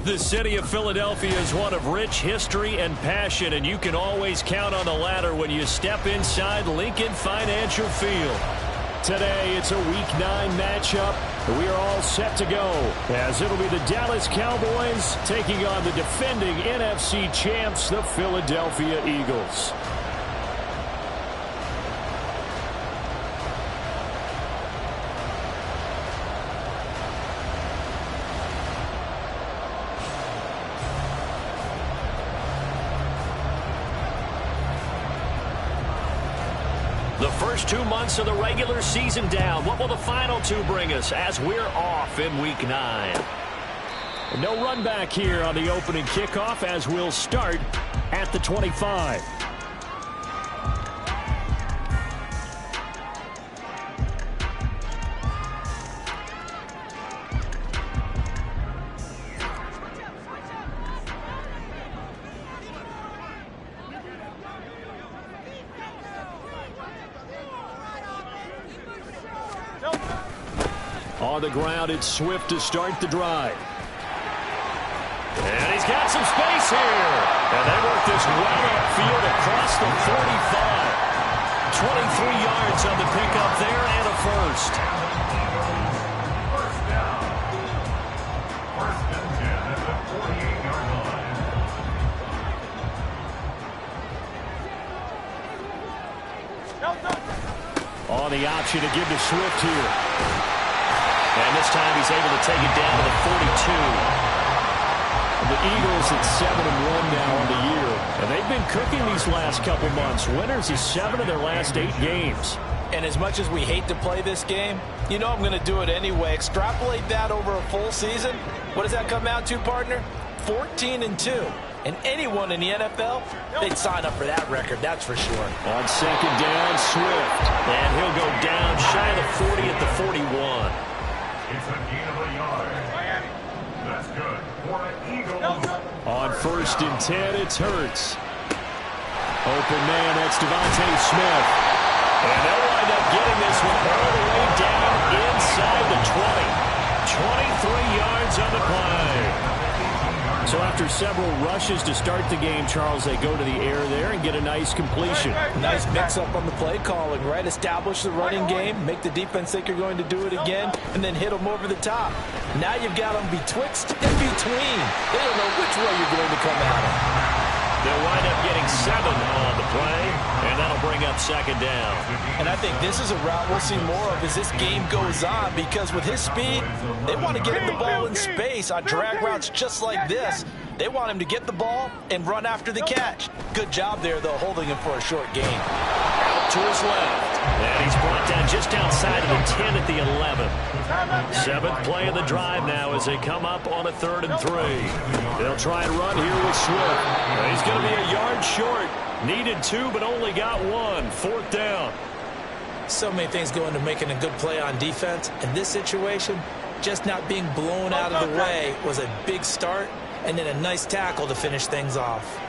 The city of Philadelphia is one of rich history and passion, and you can always count on the ladder when you step inside Lincoln Financial Field. Today, it's a Week 9 matchup. We are all set to go, as it'll be the Dallas Cowboys taking on the defending NFC champs, the Philadelphia Eagles. The first 2 months of the regular season down. What will the final 2 bring us as we're off in Week 9? No run back here on the opening kickoff as we'll start at the 25. On the ground, it's Swift to start the drive. And he's got some space here. And they work this right upfield across the 45. 23 yards on the pickup there and a first. First down. First and 10 at the 48-yard line. On the option to give to Swift here. And this time he's able to take it down to the 42. The Eagles at 7-1 now on the year. And they've been cooking these last couple months. Winners is 7 of their last 8 games. And as much as we hate to play this game, you know I'm going to do it anyway. Extrapolate that over a full season. What does that come out to, partner? 14-2. And anyone in the NFL, they'd sign up for that record, that's for sure. On second down, Swift. And he'll go down shy of the 40 at the 41. It's a gain of a yard. That's good for the Eagles. On first and 10, it's Hurts. Open man, that's Devontae Smith. And they'll wind up getting this one all the way down inside the 20. 23 yards on the play. So after several rushes to start the game, Charles, they go to the air there and get a nice completion. Nice mix-up on the play calling, right? Establish the running game, make the defense think you're going to do it again, and then hit them over the top. Now you've got them betwixt and between. They don't know which way you're going to come at them. They'll wind up getting 7 on the play, and that'll bring up second down. And I think this is a route we'll see more of as this game goes on, because with his speed, they want to get him the ball in space on drag routes just like this. They want him to get the ball and run after the catch. Good job there, though, holding him for a short gain. Out to his left. And he's brought down just outside of the 10 at the 11. 7th play of the drive now as they come up on a 3rd and 3. They'll try and run here with Swift. He's going to be a yard short. Needed 2, but only got 1. 4th down. So many things go into making a good play on defense. In this situation, just not being blown out of the way was a big start, and then a nice tackle to finish things off.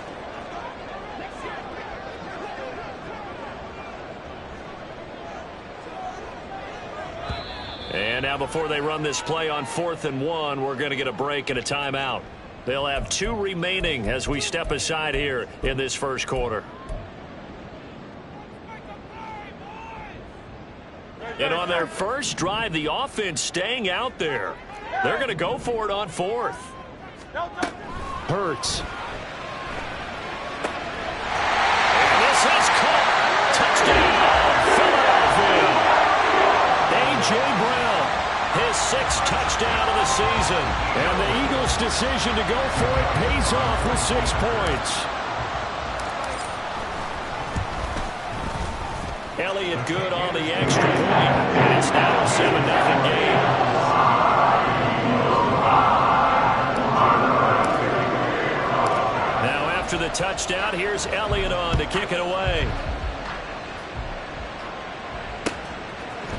And now before they run this play on 4th and 1, we're going to get a break and a timeout. They'll have 2 remaining as we step aside here in this first quarter. And on their first drive, the offense staying out there. They're going to go for it on 4th. Hurts. And this is caught. Touchdown, Philadelphia. A.J. Brown, his 6th touchdown of the season. And the Eagles' decision to go for it pays off with 6 points. Elliott good on the extra point. And it's now a 7-0 game. After the touchdown, here's Elliott on to kick it away.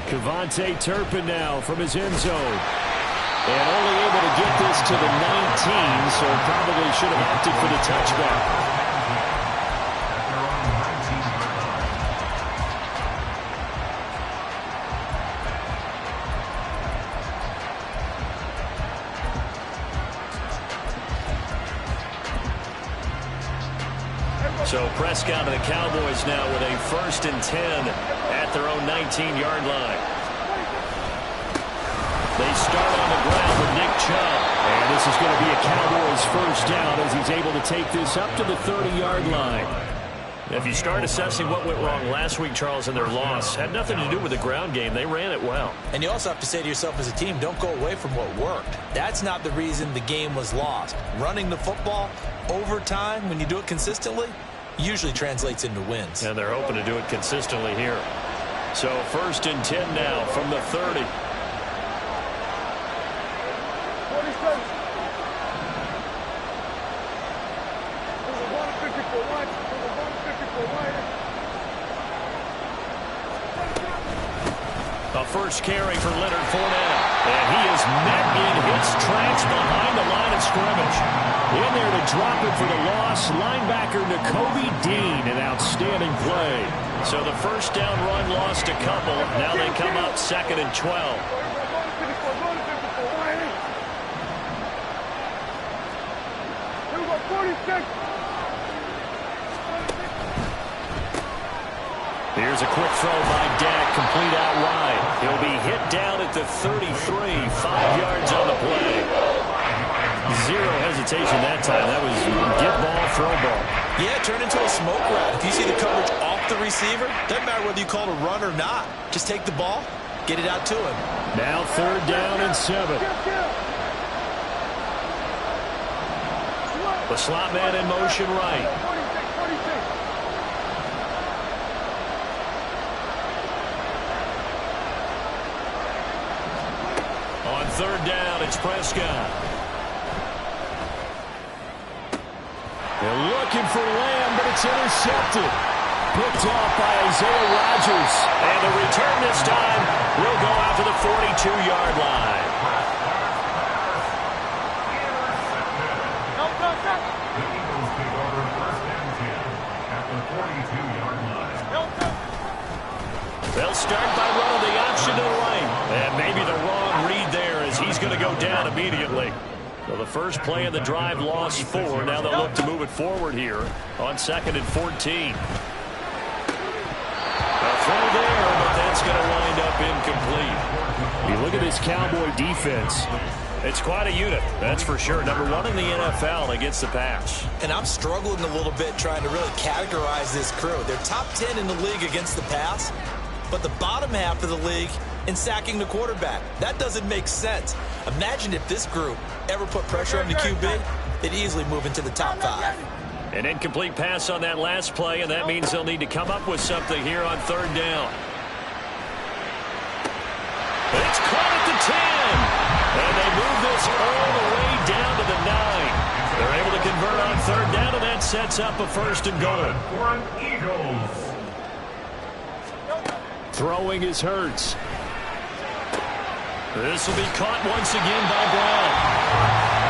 Kevontae Turpin now from his end zone. And only able to get this to the 19, so probably should have opted for the touchback. So Prescott and the Cowboys now with a 1st and 10 at their own 19-yard line. They start on the ground with Nick Chubb. And this is going to be a Cowboys 1st down as he's able to take this up to the 30-yard line. If you start assessing what went wrong last week, Charles, in their loss, had nothing to do with the ground game. They ran it well. And you also have to say to yourself as a team, don't go away from what worked. That's not the reason the game was lost. Running the football over time, when you do it consistently, usually translates into wins. And they're hoping to do it consistently here. So 1st and 10 now from the 30. A first carry for Leonard Fournette. And he is met in his tracks behind the line of scrimmage. In there to drop it for the loss, linebacker Nakobe Dean, an outstanding play. So the 1st down run lost a couple. Now they come up 2nd and 12. Here's a quick throw by Dak, complete out wide. He'll be hit down at the 33, 5 yards on the play. Zero hesitation that time. That was get ball, throw ball. Yeah, turn into a smoke route. If you see the coverage off the receiver, doesn't matter whether you call it a run or not. Just take the ball, get it out to him. Now 3rd down and 7. The slot man in motion right. On 3rd down, it's Prescott. They're looking for Lamb, but it's intercepted. Picked off by Isaiah Rodgers. And the return this time will go out to the 42-yard line. The Eagles take over 1st and 10 at the 42-yard line. They'll start by running the option to the right. And maybe the wrong read there as he's going to go down immediately. So the first play of the drive lost 4. Now they'll look to move it forward here on 2nd and 14. A throw there, but that's going to wind up incomplete. You look at this Cowboy defense. It's quite a unit, that's for sure. Number 1 in the NFL against the pass. And I'm struggling a little bit trying to really categorize this crew. They're top 10 in the league against the pass, but the bottom half of the league in sacking the quarterback. That doesn't make sense. Imagine if this group ever put pressure on the QB, they'd easily move into the top 5. An incomplete pass on that last play, and that means they'll need to come up with something here on 3rd down. It's caught at the 10. And they move this all the way down to the 9. They're able to convert on 3rd down, and that sets up a 1st and goal. For an Eagles. Throwing is Hurts. This will be caught once again by Brown.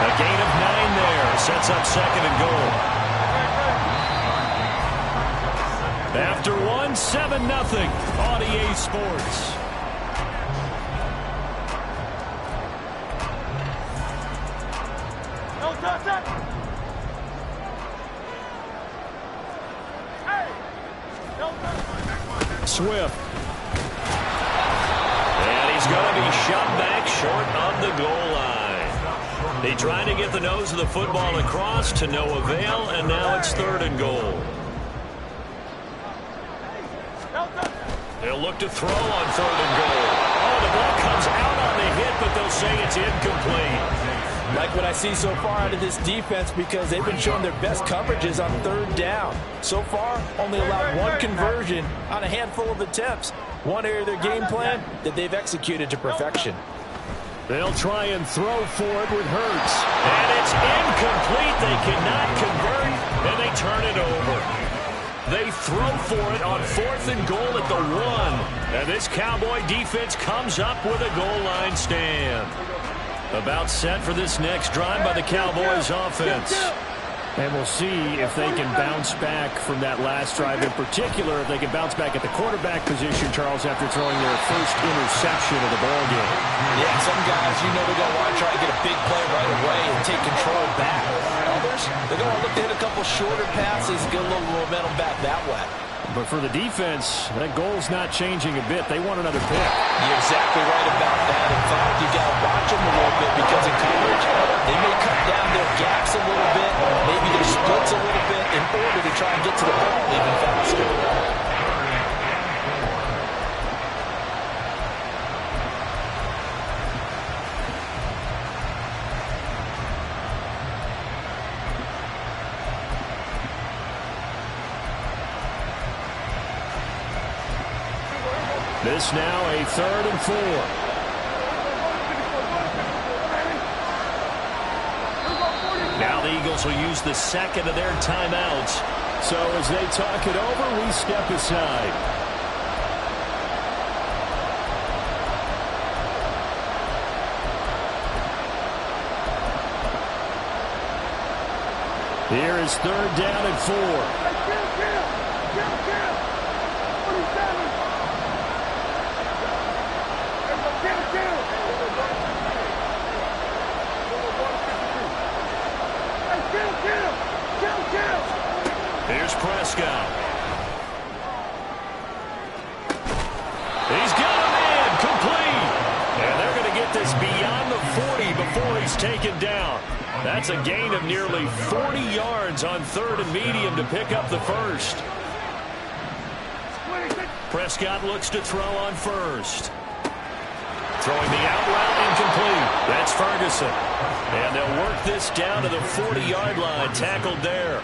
A gain of 9 there. Sets up 2nd and goal. After 1, 7-0 on EA Sports. Swift. And he's going to be shot back short of the goal line. They tried to get the nose of the football across to no avail, and now it's 3rd and goal. They'll look to throw on 3rd and goal. Oh, the ball comes out on the hit, but they'll say it's incomplete. Like what I see so far out of this defense because they've been showing their best coverages on 3rd down. So far, only allowed 1 conversion on a handful of attempts. One area of their game plan that they've executed to perfection. They'll try and throw for it with Hurts. And it's incomplete. They cannot convert, and they turn it over. They throw for it on 4th and goal at the 1. And this Cowboy defense comes up with a goal line stand. About set for this next drive by the Cowboys offense. And we'll see if they can bounce back from that last drive. In particular, if they can bounce back at the quarterback position, Charles, after throwing their first interception of the ballgame. Yeah, some guys, they're going to want to try to get a big play right away and take control back. others, they're going to look to hit a couple shorter passes, get a little momentum back that way. But for the defense, that goal's not changing a bit. They want another pick. You're exactly right about that. In fact, you got to watch them a little bit because in coverage, they may cut down their gaps a little bit, maybe their splits a little bit in order to try and get to the ball even faster. This now a 3rd and 4. Now the Eagles will use the second of their timeouts. So as they talk it over, we step aside. Here is 3rd down and 4. Here's Prescott. He's got a man complete. And they're going to get this beyond the 40 before he's taken down. That's a gain of nearly 40 yards on 3rd and medium to pick up the first. Prescott looks to throw on first. Throwing the out route incomplete. That's Ferguson. And they'll work this down to the 40-yard line, tackled there.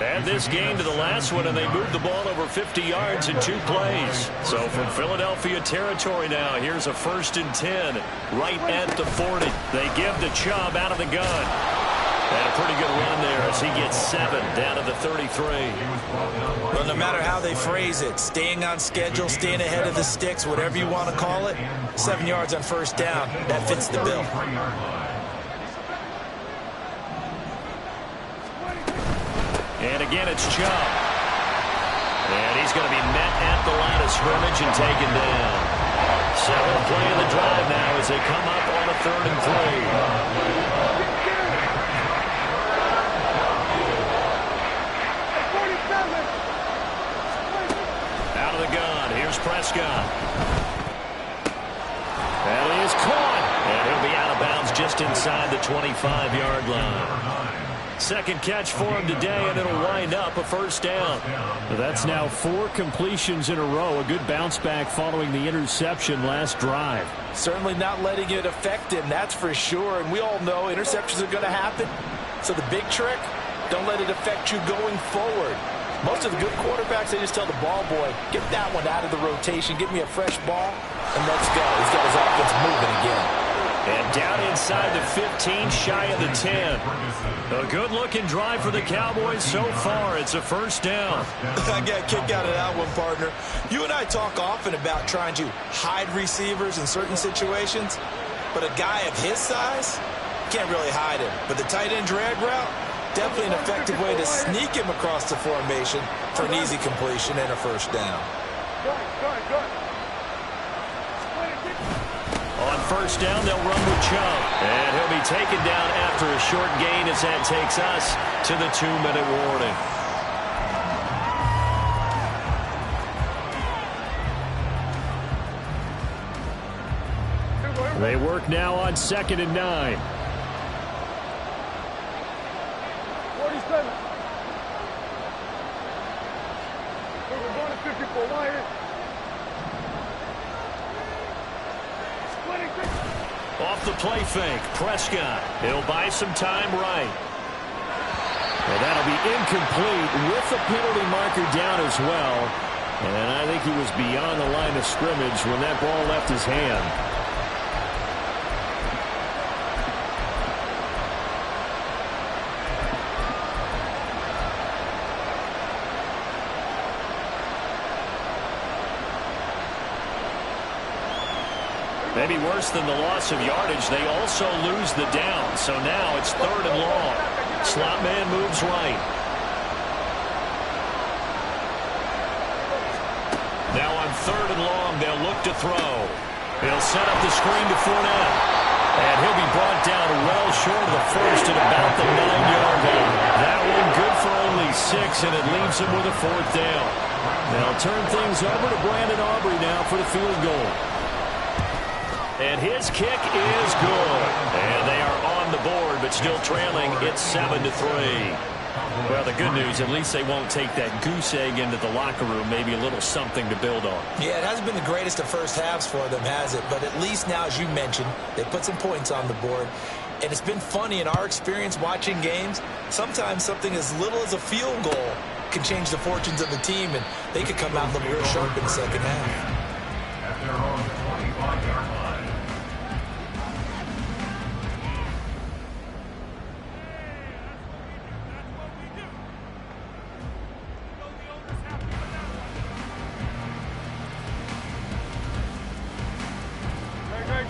Add this game to the last one, and they moved the ball over 50 yards in 2 plays. So from Philadelphia territory now, here's a 1st and 10 right at the 40. They give to Chubb out of the gun. And a pretty good run there as he gets 7 down to the 33. Well, no matter how they phrase it, staying on schedule, staying ahead of the sticks, whatever you want to call it, 7 yards on 1st down, that fits the bill. And again, it's Chubb. And he's going to be met at the line of scrimmage and taken down. 7th play of the drive now as they come up on a 3rd and 3. Out of the gun, here's Prescott. And he is caught. And he'll be out of bounds just inside the 25-yard line. 2nd catch for him today, and it'll wind up a 1st down. That's now 4 completions in a row. A good bounce back following the interception last drive. Certainly not letting it affect him, that's for sure. And we all know interceptions are going to happen. So the big trick, don't let it affect you going forward. Most of the good quarterbacks, they just tell the ball boy, get that one out of the rotation, give me a fresh ball, and let's go. He's got his offense moving again. And down inside the 15, shy of the 10. A good-looking drive for the Cowboys so far. It's a 1st down. I got a kick out of that one, partner. You and I talk often about trying to hide receivers in certain situations, but a guy of his size can't really hide him. But the tight end drag route, definitely an effective way to sneak him across the formation for an easy completion and a 1st down. On 1st down, they'll run with Chubb. And he'll be taken down after a short gain as that takes us to the 2-minute warning. They work now on 2nd and 9. 47. We're going to 54 wire. Off the play fake, Prescott. He'll buy some time right. And that'll be incomplete with the penalty marker down as well. And I think he was beyond the line of scrimmage when that ball left his hand. Maybe worse than the loss of yardage, they also lose the down. So now it's 3rd and long. Slot man moves right. Now on 3rd and long, they'll look to throw. He'll set up the screen to Fournette. And he'll be brought down well short of the first at about the 9-yard line. That one good for only 6, and it leaves him with a 4th down. They'll turn things over to Brandon Aubrey now for the field goal. And his kick is good. And they are on the board, but still trailing. It's 7-3. Well, the good news, at least they won't take that goose egg into the locker room. Maybe a little something to build on. Yeah, it hasn't been the greatest of first halves for them, has it? But at least now, as you mentioned, they put some points on the board. And it's been funny in our experience watching games. Sometimes something as little as a field goal can change the fortunes of the team, and they could come out looking real sharp in the second half. At their own 25-yard line.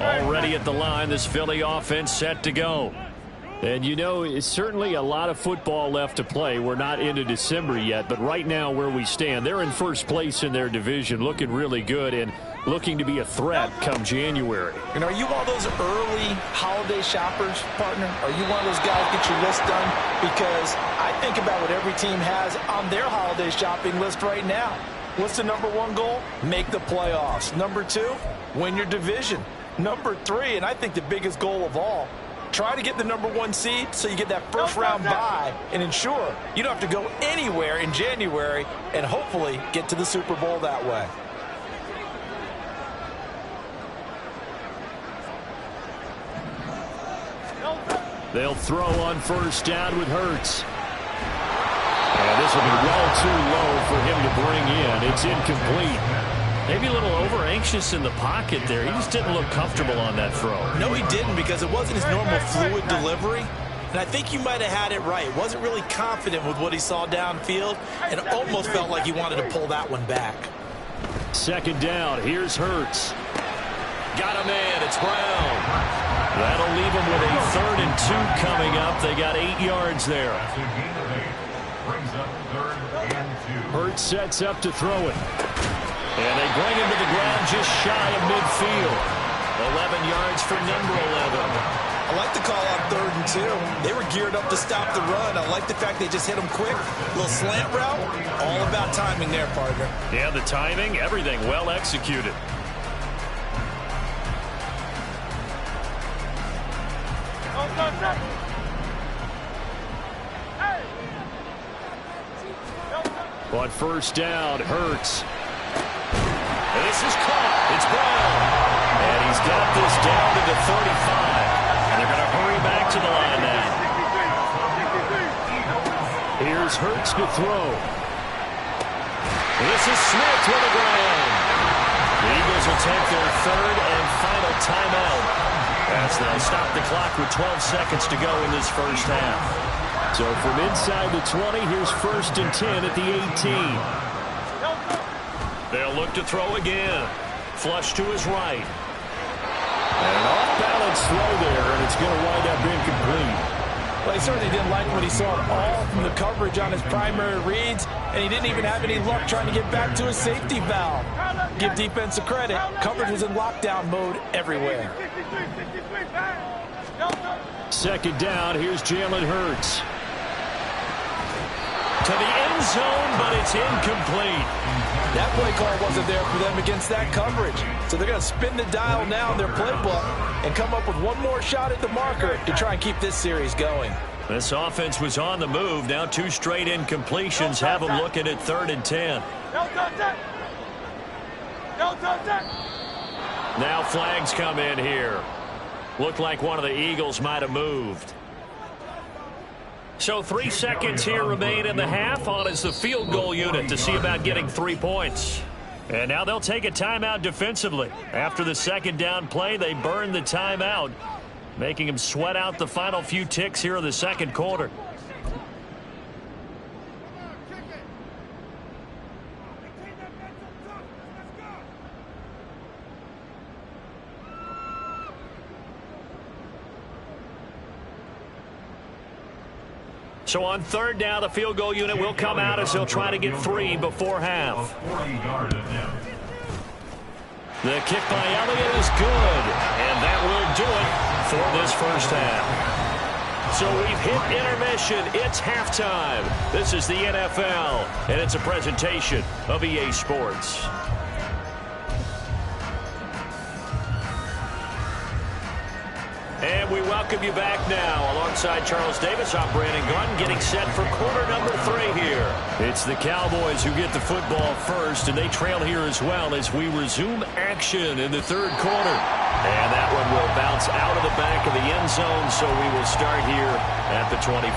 Already at the line, this Philly offense set to go. And you know, it's certainly a lot of football left to play. We're not into December yet, but right now where we stand, they're in first place in their division, looking really good and looking to be a threat come January. And are you one of those early holiday shoppers, partner? Are you one of those guys get your list done? Because I think about what every team has on their holiday shopping list right now. What's the #1 goal? Make the playoffs. #2, win your division. #3, and I think the biggest goal of all, try to get the #1 seed so you get that first round bye and ensure you don't have to go anywhere in January and hopefully get to the Super Bowl that way. They'll throw on first down with Hurts. And this will be well too low for him to bring in. It's incomplete. Maybe a little over-anxious in the pocket there. He just didn't look comfortable on that throw. No, he didn't, because it wasn't his normal fluid delivery. And I think you might have had it right. Wasn't really confident with what he saw downfield, and it almost felt like he wanted to pull that one back. Second down. Here's Hurts. Got a man. It's Brown. That'll leave him with a 3rd and 2 coming up. They got 8 yards there. That's a gain of 8. Brings up 3rd and 2. Hurts sets up to throw it. And they bring him to the ground just shy of midfield. 11 yards for number 11. I like the call on 3rd and 2. They were geared up to stop the run. I like the fact they just hit him quick. Little slant route. All about timing there, partner. Yeah, the timing, everything well executed. On first down, Hurts. And this is caught. It's Brown. And he's got this down to the 35. And they're going to hurry back to the line now. Here's Hurts to throw. This is Smith to the ground. The Eagles will take their 3rd and final timeout as they'll stop the clock with 12 seconds to go in this first half. So from inside the 20, here's 1st and 10 at the 18. They'll look to throw again. Flush to his right. And an off-balance throw there, and it's going to wind up incomplete. Well, he certainly didn't like what he saw at all from the coverage on his primary reads, and he didn't even have any luck trying to get back to his safety valve. Give defense a credit. Coverage was in lockdown mode everywhere. Second down, here's Jalen Hurts. To the end zone, but it's incomplete. That play call wasn't there for them against that coverage. So they're going to spin the dial now in their playbook and come up with one more shot at the marker to try and keep this series going. This offense was on the move. Now 2 straight incompletions have them looking at 3rd and 10. Now flags come in here. Looked like one of the Eagles might have moved. So 3 seconds here remain in the half. On is the field goal unit to see about getting 3 points. And now they'll take a timeout defensively. After the second down play, they burn the timeout, making them sweat out the final few ticks here in the second quarter. So on 3rd down, the field goal unit will come out as they'll try to get 3 before half. The kick by Elliott is good, and that will do it. for this first half. So we've hit intermission. It's halftime. This is the NFL, and it's a presentation of EA Sports. And we welcome you back now. Alongside Charles Davis, I'm Brandon Gaudin, getting set for quarter number 3 here. It's the Cowboys who get the football first, and they trail here as well as we resume action in the third quarter. And that one will bounce out of the back of the end zone, so we will start here at the 25.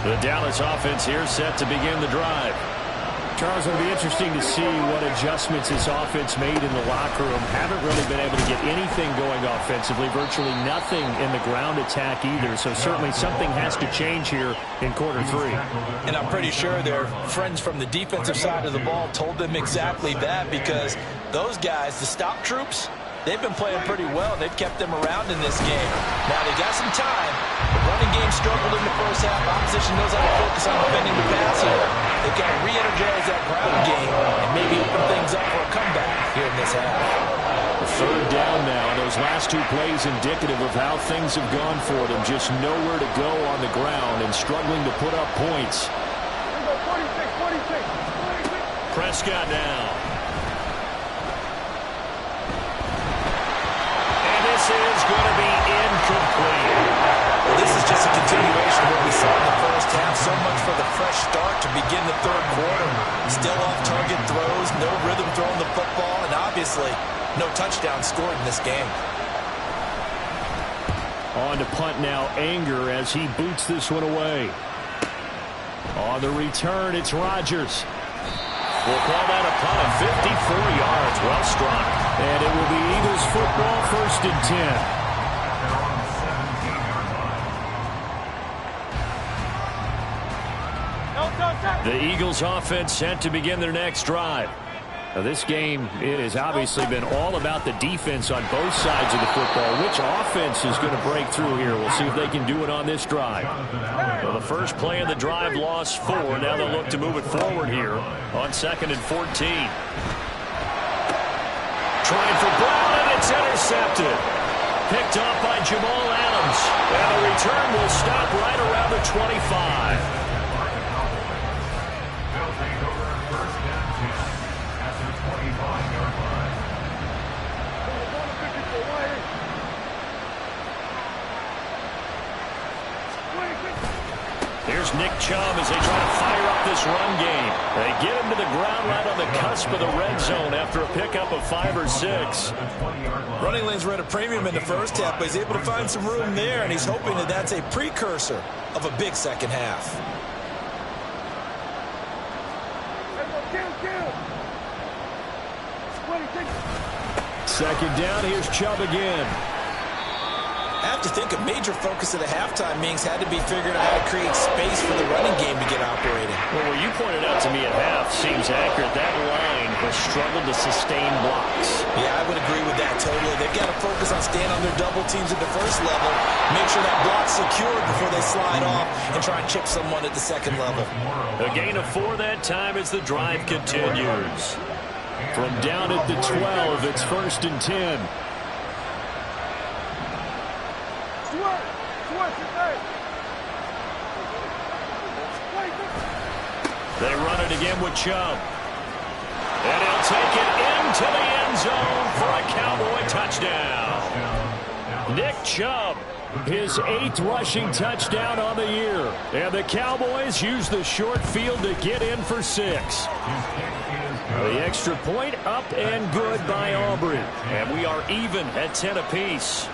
The Dallas offense here set to begin the drive. Charles, it'll be interesting to see what adjustments this offense made in the locker room. Haven't really been able to get anything going offensively, virtually nothing in the ground attack either. So certainly something has to change here in quarter 3. And I'm pretty sure their friends from the defensive side of the ball told them exactly that, because those guys, the stop troops, they've been playing pretty well. They've kept them around in this game. Now they got some time. The running game struggled in the first half. Opposition knows how to focus on defending the pass here. They've got to re-energize that ground game and maybe open things up for a comeback here in this half. The third down now. Those last 2 plays indicative of how things have gone for them. Just nowhere to go on the ground and struggling to put up points. 46. Prescott now. And this is going to be incomplete. Well, this is just a continuation of what we saw in the first half. So much for the fresh start to begin the third quarter. Still off-target throws, no rhythm throwing the football, and obviously no touchdown scored in this game. On to punt now, Anger as he boots this one away. On the return, it's Rodgers. We'll call that a punt of 54 yards. Well struck. And it will be Eagles football, 1st and 10. The Eagles offense set to begin their next drive. Now this game, it has obviously been all about the defense on both sides of the football. Which offense is going to break through here? We'll see if they can do it on this drive. Well, the first play of the drive lost 4. Now they'll look to move it forward here on 2nd and 14. Trying for Brown, and it's intercepted. Picked off by Jamal Adams. And the return will stop right around the 25. Here's Nick Chubb as they try to fire up this run game. They get him to the ground right on the cusp of the red zone after a pickup of 5 or 6. Running lanes were at a premium in the first half, but he's able to find some room there, and he's hoping that that's a precursor of a big second half. Second down, here's Chubb again. I have to think a major focus of the halftime meetings had to be figuring out how to create space for the running game to get operating. Well, what you pointed out to me at half seems accurate. That line has struggled to sustain blocks. Yeah, I would agree with that totally. They've got to focus on staying on their double teams at the first level, make sure that block's secured before they slide off and try and chip someone at the second level. A gain of 4 that time as the drive continues. From down at the 12, it's 1st and 10. They run it again with Chubb. And he'll take it into the end zone for a Cowboy touchdown. Nick Chubb, his 8th rushing touchdown on the year. And the Cowboys use the short field to get in for 6. The extra point up and good by Aubrey. And we are even at 10 apiece.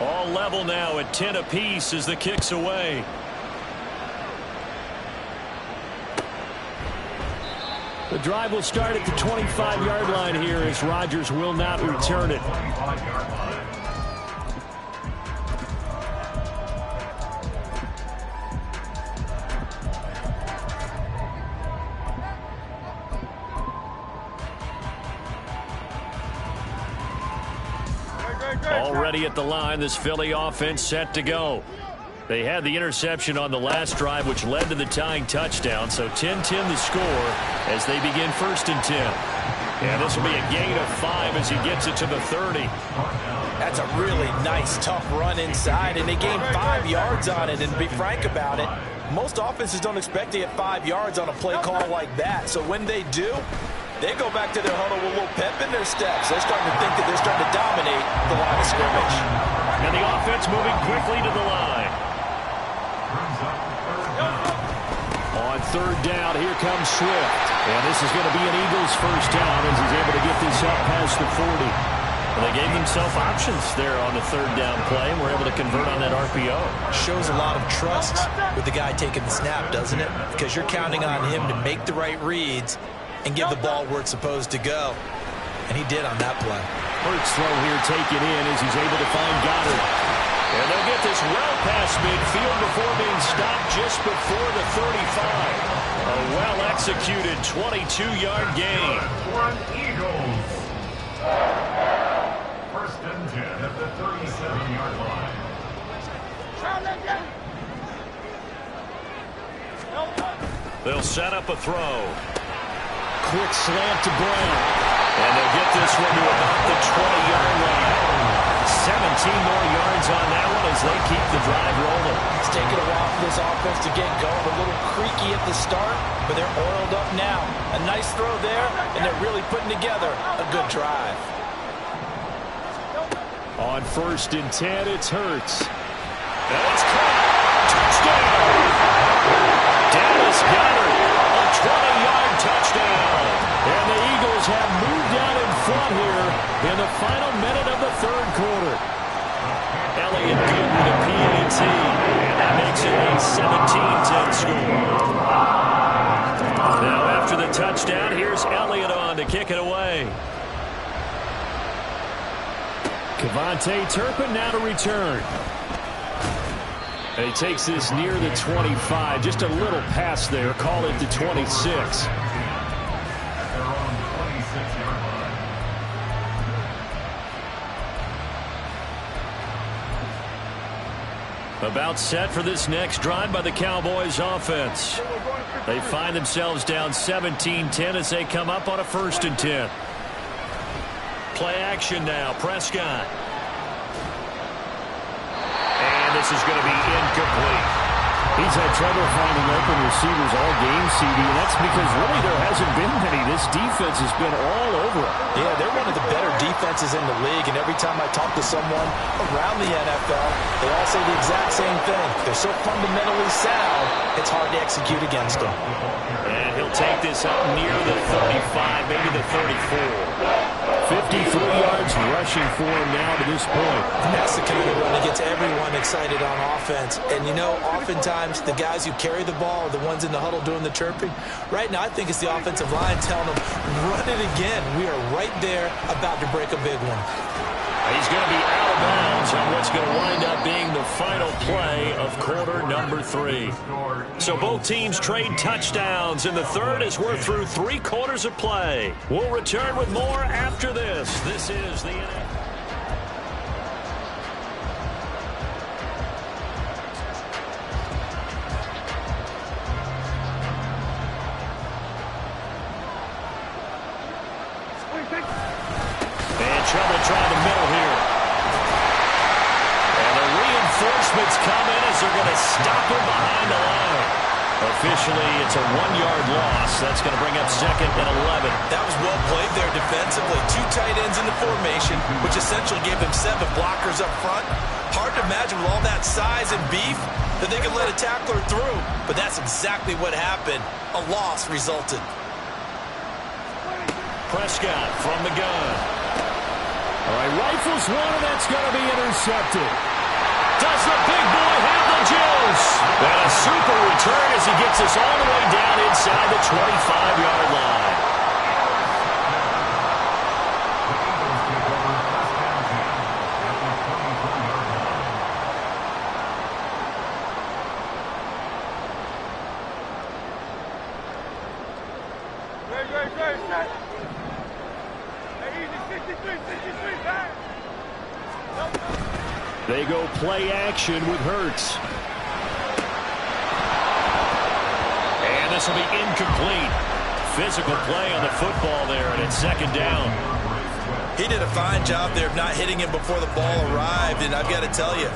All level now at 10 apiece as the kick's away. The drive will start at the 25-yard line here as Rodgers will not return it. Already at the line, this Philly offense set to go. They had the interception on the last drive, which led to the tying touchdown. So 10-10 the score as they begin 1st and 10. And this will be a gain of 5 as he gets it to the 30. That's a really nice, tough run inside, and they gained 5 yards on it. And to be frank about it, most offenses don't expect to get 5 yards on a play call like that. So when they do, they go back to their huddle with a little pep in their steps. They're starting to think that they're starting to dominate the line of scrimmage. And the offense moving quickly to the line. On 3rd down, here comes Swift. And this is going to be an Eagles 1st down as he's able to get this up past the 40. Well, they gave themselves options there on the 3rd down play and were able to convert on that RPO. Shows a lot of trust with the guy taking the snap, doesn't it? Because you're counting on him to make the right reads and give the ball where it's supposed to go. And he did on that play. Hurts throw here taken in as he's able to find Goddard. And they'll get this well past midfield before being stopped just before the 35. A well-executed 22-yard gain. Eagles. 1st and 10 at the 37-yard line. They'll set up a throw. Quick slant to Brown. And they'll get this one to about the 20-yard line. 17 more yards on that one as they keep the drive rolling. It's taken a while for this offense to get going. A little creaky at the start, but they're oiled up now. A nice throw there, and they're really putting together a good drive. On 1st and 10, it's Hurts. And it's caught. Touchdown! Dallas Goedert, a 20-yard touchdown. And the Eagles have moved out in front here in the final minute of the 3rd quarter. Elliott good with a PAT, and that makes it a 17-10 score. Now after the touchdown, here's Elliott on to kick it away. Kevontae Turpin now to return. And he takes this near the 25. Just a little pass there. Call it the 26. About set for this next drive by the Cowboys offense. They find themselves down 17-10 as they come up on a 1st and 10. Play action now. Prescott. And this is going to be incomplete. He's had trouble finding open receivers all game, CD, and that's because really there hasn't been many. This defense has been all over him. Yeah, they're one of the better defenses in the league, and every time I talk to someone around the NFL, they all say the exact same thing. They're so fundamentally sound, it's hard to execute against them. And he'll take this up near the 35, maybe the 34. 53 yards rushing for him now to this point. That's the kind of run that gets everyone excited on offense. And, you know, oftentimes the guys who carry the ball are the ones in the huddle doing the chirping. Right now, I think it's the offensive line telling them, run it again. We are right there about to break a big one. He's going to be out of bounds on what's going to wind up being the final play of quarter number 3. So both teams trade touchdowns in the 3rd as we're through 3 quarters of play. We'll return with more after this. This is the NFL. And trouble trying the middle here. And the reinforcements come in as they're going to stop him behind the line. Officially, it's a 1-yard loss. That's going to bring up 2nd and 11. That was well played there defensively. 2 tight ends in the formation, which essentially gave them 7 blockers up front. Hard to imagine with all that size and beef that they could let a tackler through. But that's exactly what happened. A loss resulted. Prescott from the gun. All right, rifles one, and that's going to be intercepted. Does the big boy have the juice? And a super return as he gets us all the way down inside the 25-yard line. They go play action with Hurts. This will be incomplete. Physical play on the football there, and it's second down. He did a fine job there of not hitting him before the ball arrived, and I've got to tell you,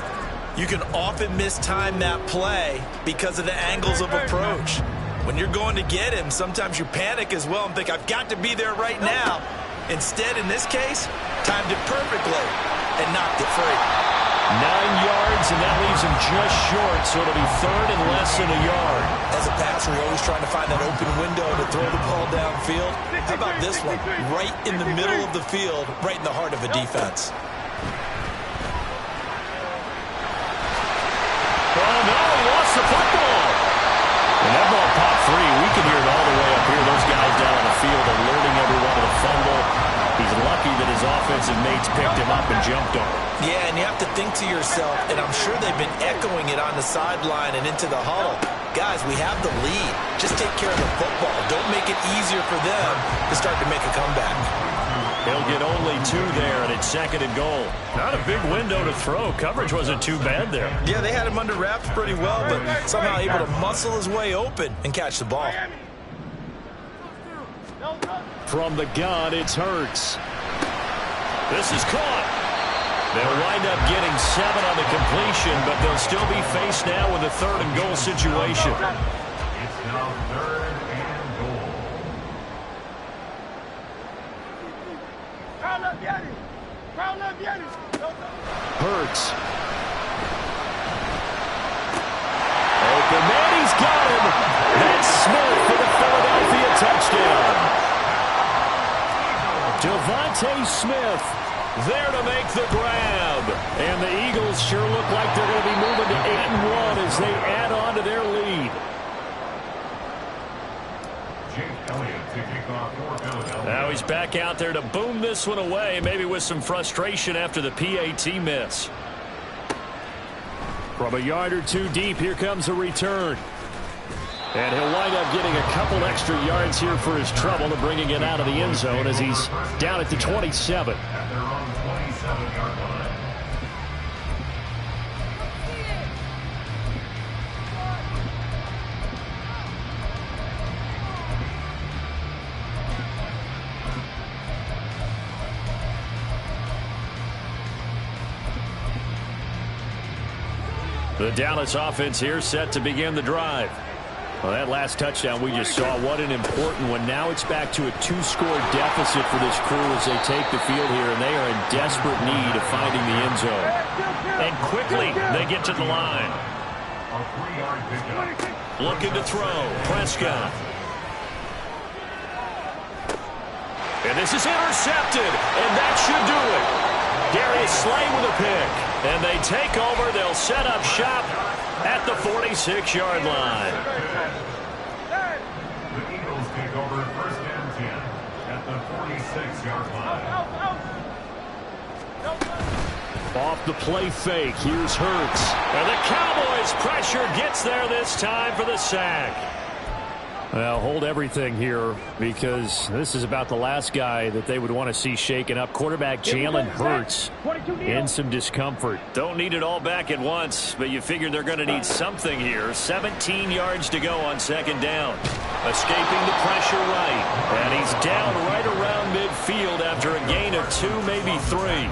you can often mistime that play because of the angles of approach. When you're going to get him, sometimes you panic as well and think, I've got to be there right now. Instead, in this case, timed it perfectly and knocked it free. 9 yards, and that leaves him just short, so it'll be third and less than a yard. As a passer, you're always trying to find that open window to throw the ball downfield. How about this one? Right in the middle of the field, right in the heart of a defense. Oh, no, he lost the football. And that ball popped free. We can hear it all the way up here. Those guys down on the field alerting everyone to the fumble. He's lucky that his offensive mates picked him up and jumped on him. Yeah, and you have to think to yourself, and I'm sure they've been echoing it on the sideline and into the huddle. Guys, we have the lead. Just take care of the football. Don't make it easier for them to start to make a comeback. He'll get only 2 there, and it's second and goal. Not a big window to throw. Coverage wasn't too bad there. Yeah, they had him under wraps pretty well, but somehow able to muscle his way open and catch the ball. From the gun, it's Hurts. This is caught. They'll wind up getting 7 on the completion, but they'll still be faced now with a third and goal situation. It's now third and goal. Hurts. Open man, he's got him. That's Smith for the Philadelphia touchdown. Devontae Smith there to make the grab. And the Eagles sure look like they're going to be moving to 8-1 as they add on to their lead. Jake Elliott to kick off for Philadelphia. Now he's back out there to boom this one away, maybe with some frustration after the PAT miss. From a yard or 2 deep, here comes a return. And he'll wind up getting a couple extra yards here for his trouble and bringing it out of the end zone as he's down at the 27. At their own 27-yard line. The Dallas offense here set to begin the drive. Well, that last touchdown we just saw, what an important one. Now it's back to a 2-score deficit for this crew as they take the field here, and they are in desperate need of finding the end zone. And quickly they get to the line. A 3-yard pickup. Looking to throw. Prescott. And this is intercepted, and that should do it. Darius Slay with a pick. And they take over. They'll set up shop at the 46-yard line. The Eagles take over first and 10 at the 46-yard line. Off the play fake. Here's Hurts. And the Cowboys pressure gets there this time for the sack. Well, hold everything here because this is about the last guy that they would want to see shaken up. Quarterback Jalen Hurts in some discomfort. Don't need it all back at once, but you figure they're going to need something here. 17 yards to go on second down. Escaping the pressure right. And he's down right around midfield after a gain of 2, maybe 3.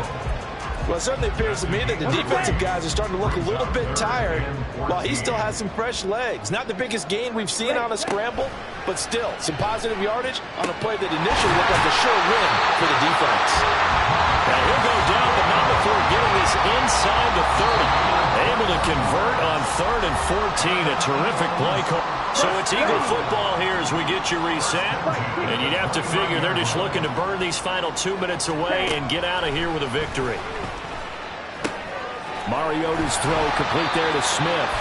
Well, it certainly appears to me that the defensive guys are starting to look a little bit tired while he still has some fresh legs. Not the biggest gain we've seen on a scramble, but still some positive yardage on a play that initially looked like a sure win for the defense. Now he'll go down, but not before getting this inside the 30. Able to convert on 3rd and 14. A terrific play call. So it's Eagle football here as we get you reset. And you'd have to figure they're just looking to burn these final 2 minutes away and get out of here with a victory. Mariota's throw complete there to Smith.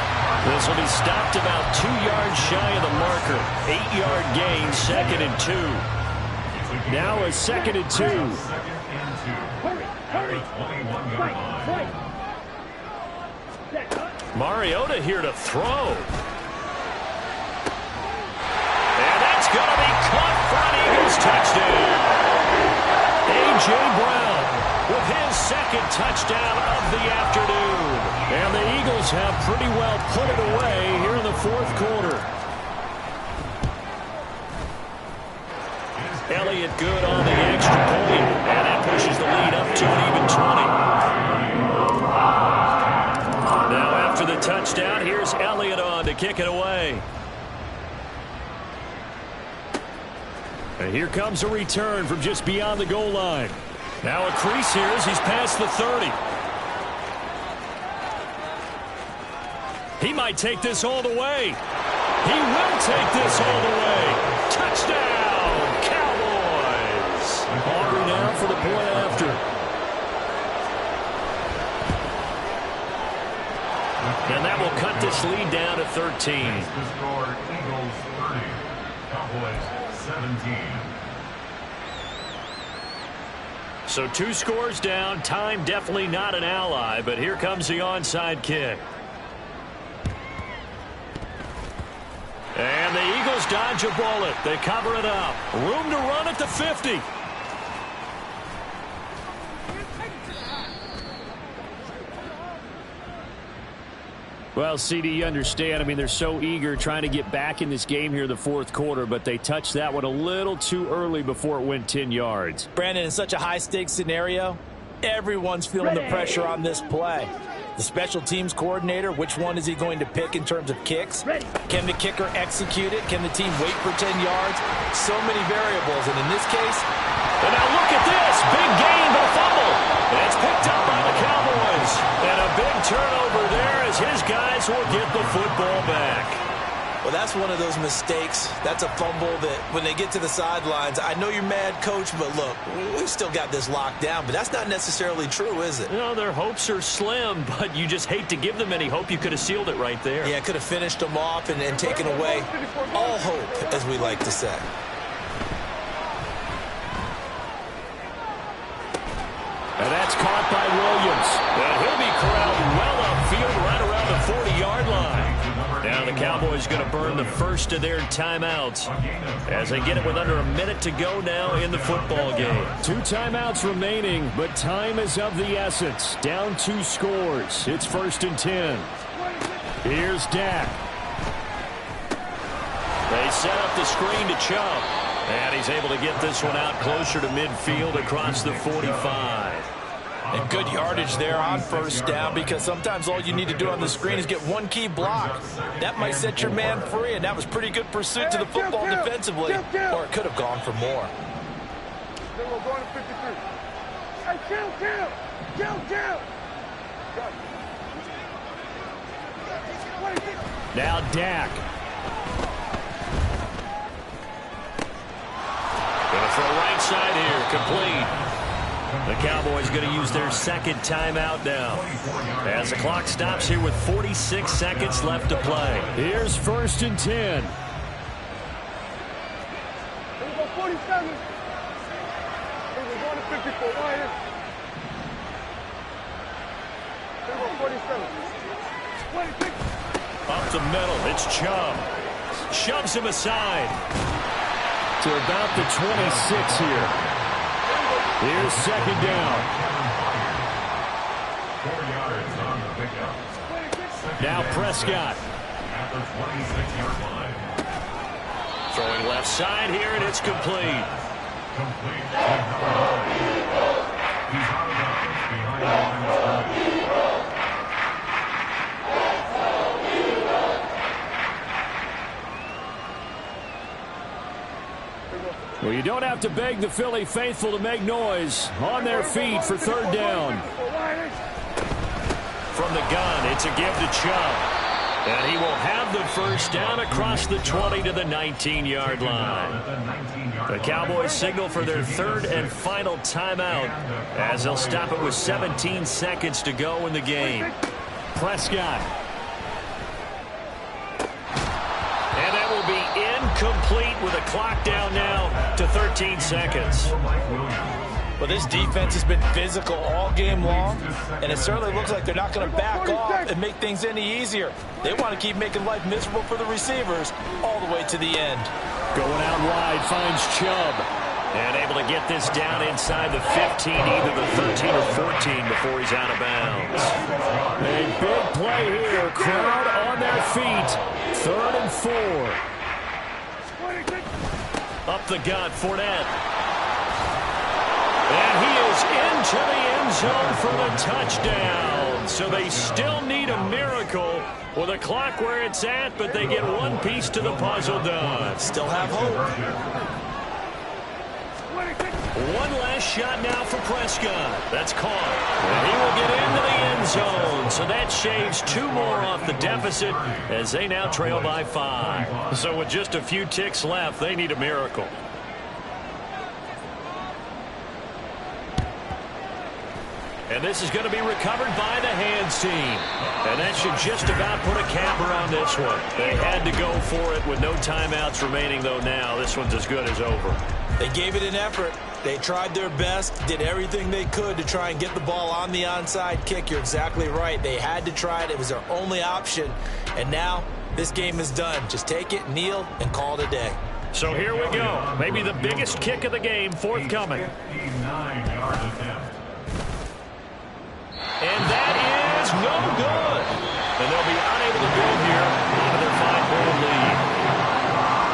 This will be stopped about 2 yards shy of the marker. 8-yard gain, 2nd and 2. Now a 2nd and 2. 2nd and 2 at the 21-yard line. Mariota here to throw. And that's going to be caught for an Eagles touchdown. A.J. Brown with his 2nd touchdown of the afternoon. And the Eagles have pretty well put it away here in the 4th quarter. good on the extra point. And that pushes the lead up to an even 20. Now after the touchdown, here's Elliott on to kick it away. And here comes a return from just beyond the goal line. Now a crease here as he's past the 30. He might take this all the way. He will take this all the way. Touchdown, Cowboys. Aubrey now for the point after. And that will cut this lead down to 13. The score, Eagles 30, Cowboys 17. So 2 scores down. Time definitely not an ally, but here comes the onside kick. And the Eagles dodge a bullet. They cover it up. Room to run at the 50. Well, CD, you understand. I mean, they're so eager trying to get back in this game here in the fourth quarter, but they touched that one a little too early before it went 10 yards. Brandon, in such a high-stakes scenario, everyone's feeling the pressure on this play. The special teams coordinator, which one is he going to pick in terms of kicks? Can the kicker execute it? Can the team wait for 10 yards? So many variables, and in this case... And now look at this. Big gain, but a fumble. And it's picked up by the Cowboys. And a big turnover there as his guys will get the football back. Well, that's one of those mistakes. That's a fumble that when they get to the sidelines, I know you're mad, Coach, but look, we've still got this locked down. But that's not necessarily true, is it? You know, their hopes are slim, but you just hate to give them any hope. You could have sealed it right there. Yeah, could have finished them off and taken away all hope, as we like to say. And that's caught by Williams. And he'll be corralled well upfield right around the 40-yard line. Now the Cowboys going to burn the first of their timeouts as they get it with under a minute to go now in the football game. 2 timeouts remaining, but time is of the essence. Down 2 scores. It's 1st and 10. Here's Dak. They set up the screen to Chubb. And he's able to get this one out closer to midfield across the 45. And good yardage there on first down because sometimes all you need to do on the screen is get one key block. That might set your man free, and that was pretty good pursuit to the football defensively. Or it could have gone for more. Then we're going to 53. Hey, kill. Now Dak. Going to throw right side here, complete. The Cowboys going to use their second timeout now as the clock stops here with 46 seconds left to play. Here's 1st and 10. Here we go, 47. We're going to 54. Right here. Here we go, 47. 26. Up the middle, it's Chubb. Shoves him aside. To about the 26 here. Here's 2nd down. 4 yards on the pickup. Now Prescott. At the 26-yard line. Throwing left side here, and it's complete. Complete. He's out of bounds behind the line of scrimmage. Well, you don't have to beg the Philly faithful to make noise. On their feet for 3rd down. From the gun, it's a give to Chubb. And he will have the first down across the 20 to the 19-yard line. The Cowboys signal for their 3rd and final timeout as they'll stop it with 17 seconds to go in the game. Prescott. And that will be incomplete with a clock down now to 13 seconds. Well, this defense has been physical all game long, and it certainly looks like they're not going to back off and make things any easier. They want to keep making life miserable for the receivers all the way to the end. Going out wide, finds Chubb. And able to get this down inside the 15, either the 13 or 14 before he's out of bounds. A big play here. Crowd on their feet. 3rd and 4. Up the gut, Fournette. And he is into the end zone for the touchdown. So they still need a miracle with the clock where it's at, but they get one piece to the puzzle done. Still have hope. One last shot now for Prescott. That's caught. And he will get into the end zone. So that shaves 2 more off the deficit as they now trail by 5. So with just a few ticks left, they need a miracle. And this is going to be recovered by the hands team. And that should just about put a cap around this one. They had to go for it with no timeouts remaining, though now. This one's as good as over. They gave it an effort. They tried their best, did everything they could to try and get the ball on the onside kick. You're exactly right. They had to try it. It was their only option. And now this game is done. Just take it, kneel, and call it a day. So here we go. Maybe the biggest kick of the game forthcoming. 59-yard attempt. And that is no good. And they'll be unable to build here out of their 5-goal lead.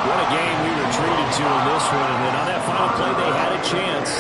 What a game we were treated to in this one. And then on that final play, they had a chance.